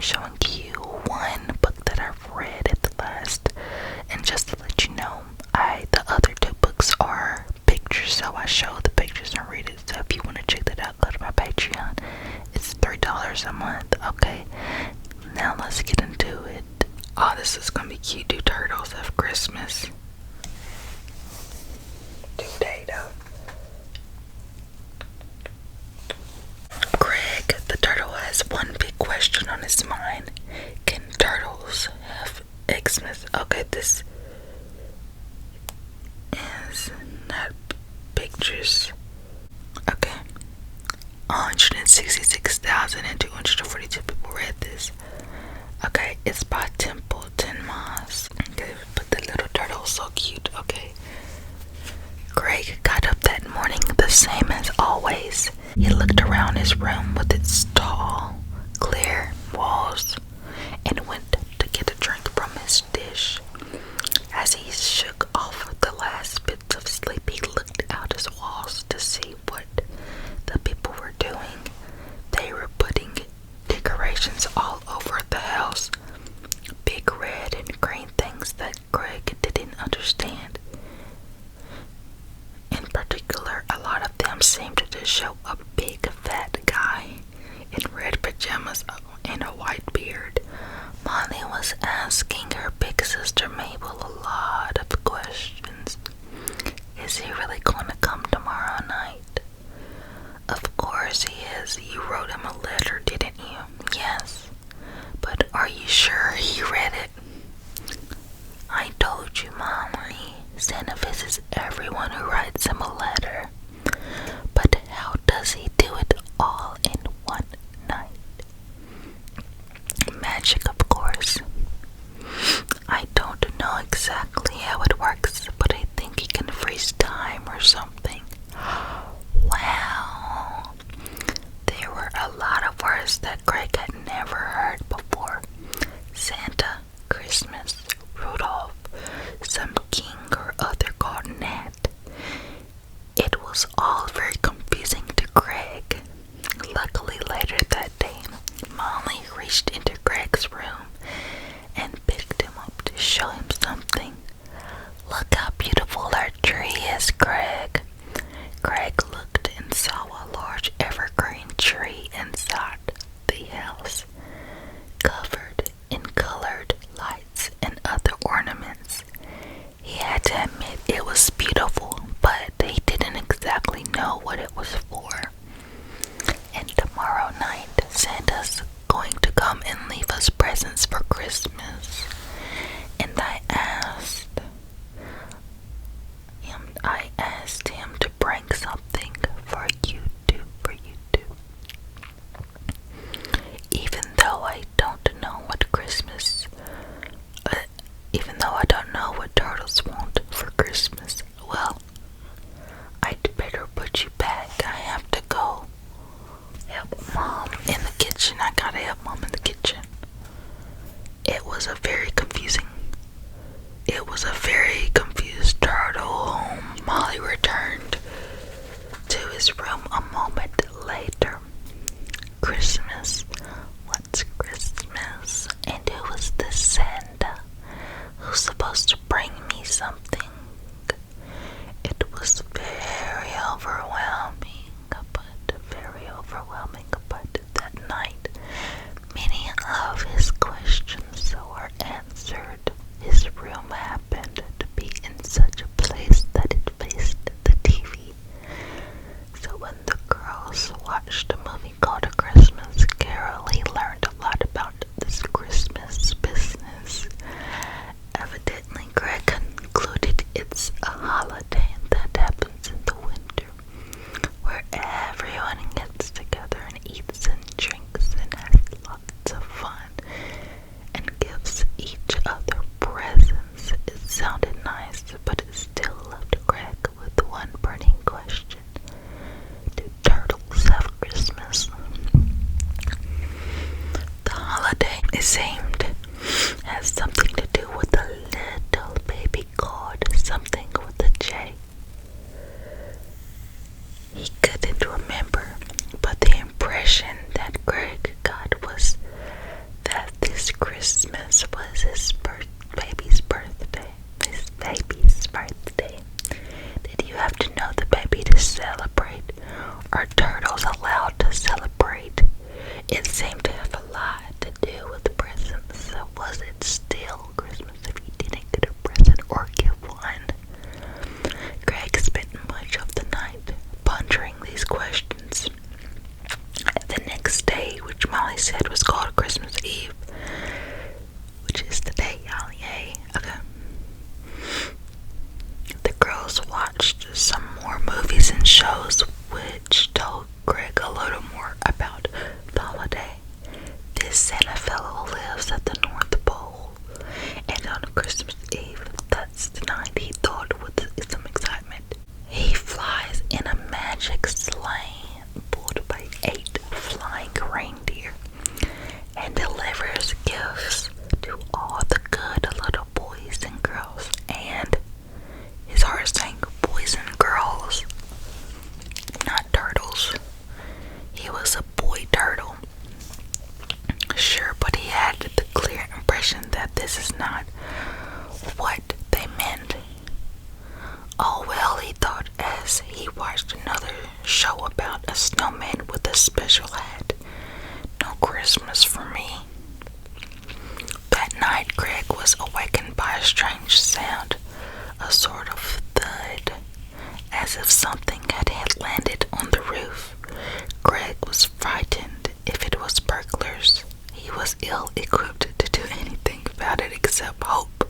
showing you one book that I've read at the last. And just to let you know, the other two books are pictures, so I show the pictures and read it. So if you want to check that out, go to my Patreon. It's $3 a month. Okay, now let's get into it. Oh, this is gonna be cute. Do turtles have Christmas? Do they though? Greg, the turtle, has one big question on his mind. Can turtles have Xmas? Okay, this is not pictures. Okay. 166,242 people read this. Okay, it's by 𝕚𝕚𝕚𝕚𝕚𝕚. Okay, but the little turtle is so cute. Okay. Greg got up that morning the same as always. He looked around his room with its tall, clear walls and went to get a drink from his dish. As he shook off the last bits of sleep, he looked out his walls to see what the people were doing. They were putting decorations all over the house. Big red and green things that Greg didn't understand. In particular, a lot of them seemed to show a big fat guy in red pajamas and a white beard. Molly was asking her big sister Mabel a lot of questions. Is he really going to come tomorrow night? Of course he is. You wrote him a letter, didn't you? Yes. But are you sure he read it? I told you, Mommy. Santa visits everyone who writes him a letter. But how does he do it all in one night? Magic, of course. I don't know exactly how it works, but I think he can freeze time or something. Wow. There were a lot of words that Greg had never heard before. Santa, Christmas, Rudolph, some king or other called Nat. It was all very confusing to Greg. Luckily, later that day, Molly reached into Greg's room and picked him up to show him something. Look how beautiful our tree is, Greg. Greg looked and saw a large evergreen tree inside the house, covered in colored lights and other ornaments. He had to admit it was beautiful, but he didn't exactly know what it was for. And tomorrow night, Santa's going to come and leave us presents for Christmas. And I asked him to bring something for you too. Even though I don't know what turtles want for Christmas, well, I'd better put you back. I have to go help Mom in the kitchen. I gotta help Mom in the kitchen. It was a very confused turtle. Molly returned to his room a moment later. Christmas? What's Christmas? And who was this Santa who's supposed to bring me something? It was very overwhelming, but that night, many of his questions were answered. His room happened to be in such a place that it faced the TV. So when the girls watched a movie called A Christmas Carol, he learned a lot about this Christmas business. Evidently, Greg concluded it's a holiday that happens in the winter, where everyone gets together and eats and drinks and has lots of fun and gives each other presents. It sounded nice, but it still left Greg with one burning question. Do turtles have Christmas? The holiday, it seemed, has something to do with a little baby god, something with a J. He couldn't remember, but the impression that Greg got was that said was called Christmas Eve, which is today, y'all. Yay. Okay. The girls watched some more movies and shows which told Greg a little more about the holiday. This Santa fellow lives at the North Pole, and on Christmas Eve, that's the night he thought with some excitement, he flies in a magic sleigh pulled by 8 flying reindeer and delivers gifts to all the good little boys and girls. And his heart sank, boys and girls, not turtles. He was a boy turtle. Sure, but he had the clear impression that this is not what they meant. Oh well, he thought as he watched another show about a snowman with a special hat. No Christmas for me. That night, Greg was awakened by a strange sound, a sort of thud, as if something had landed on the roof. Greg was frightened. If it was burglars, he was ill-equipped to do anything about it except hope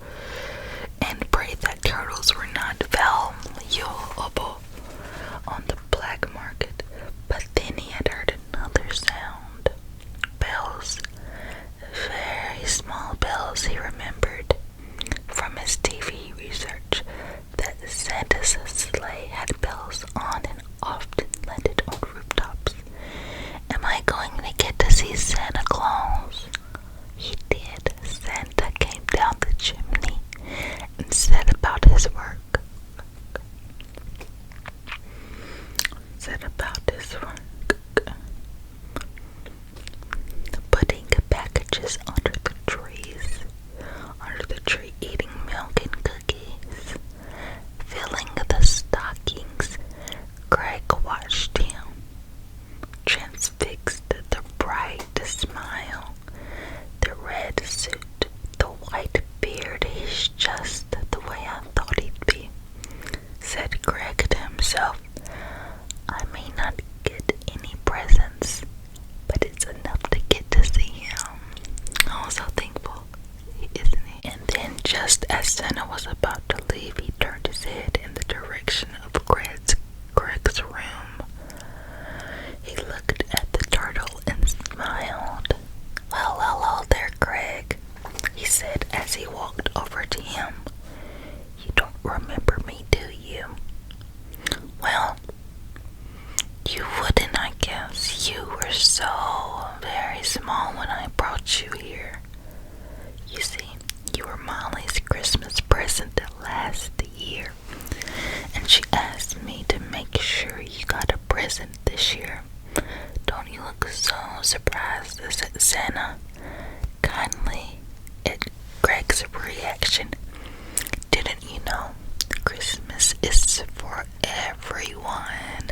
and pray that turtles were not valuable on the black market. But then he had heard another sound. Bells. Very small bells, he remembered from his TV research that Santa's sleigh had bells on and often landed on rooftops. Am I going to get to see Santa Claus? He did. Santa came down the chimney and set about his work. Putting packages under the tree, eating milk and cookies, filling the stockings. Greg watched him, transfixed, the bright smile, the red suit, the white beard. He's just the way I thought he'd be, said Greg to himself. I may not get any presents, but it's enough to get to see him. Oh, so thankful, isn't he? And then, just as Santa was about to leave, he turned his head in the direction of Greg's room. He looked at the turtle and smiled. Well, hello there, Greg, he said as he walked over to him. You don't remember me, do you? Well, you wouldn't, I guess. You were so very small when I brought you here. You see, you were Molly's Christmas present last year, and she asked me to make sure you got a present this year. Don't you look so surprised, said Santa kindly at Greg's reaction. Didn't you know Christmas is for everyone?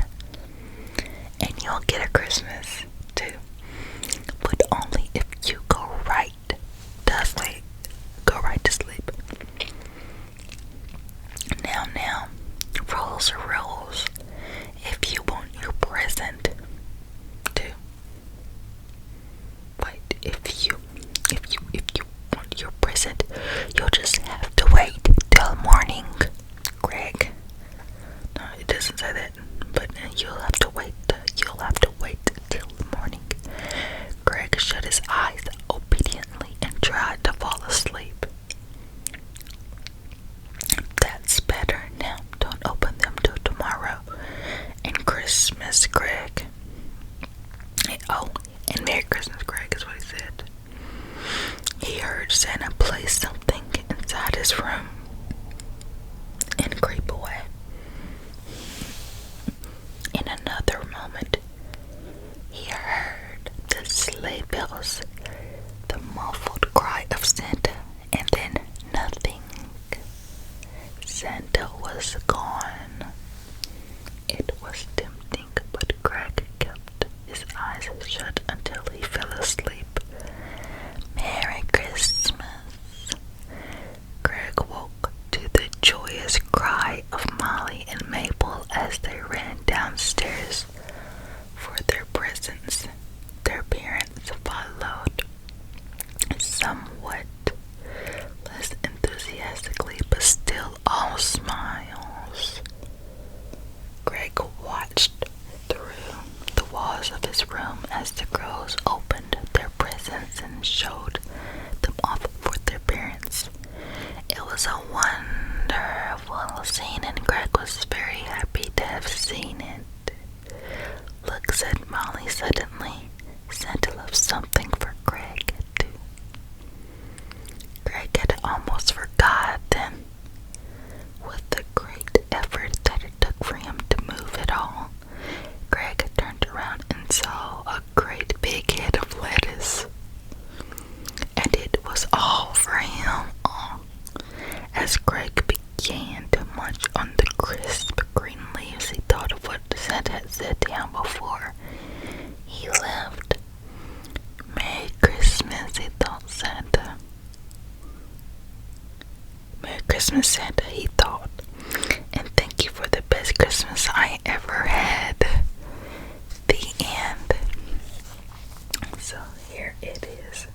And you'll get a Christmas too, but only if you go right to sleep. Now, rules are rules. If you want your present too, wait. If you want your present, you'll just have to wait till morning, Greg. No, it doesn't say that, but you'll have to wait till the morning. Greg shut his eyes obediently and tried to fall asleep. That's better. Now, don't open them till tomorrow. And Christmas, Greg. And Merry Christmas, Greg, is what he said. He heard Santa play something inside his room and creep away. In another moment, he heard the sleigh bells, the muffled cry of Santa, and then nothing. Santa was gone. It was tempting, but Greg kept his eyes shut until he fell asleep. Merry Christmas. Greg woke Christmas, Santa, he thought. And thank you for the best Christmas I ever had. The end. So here it is.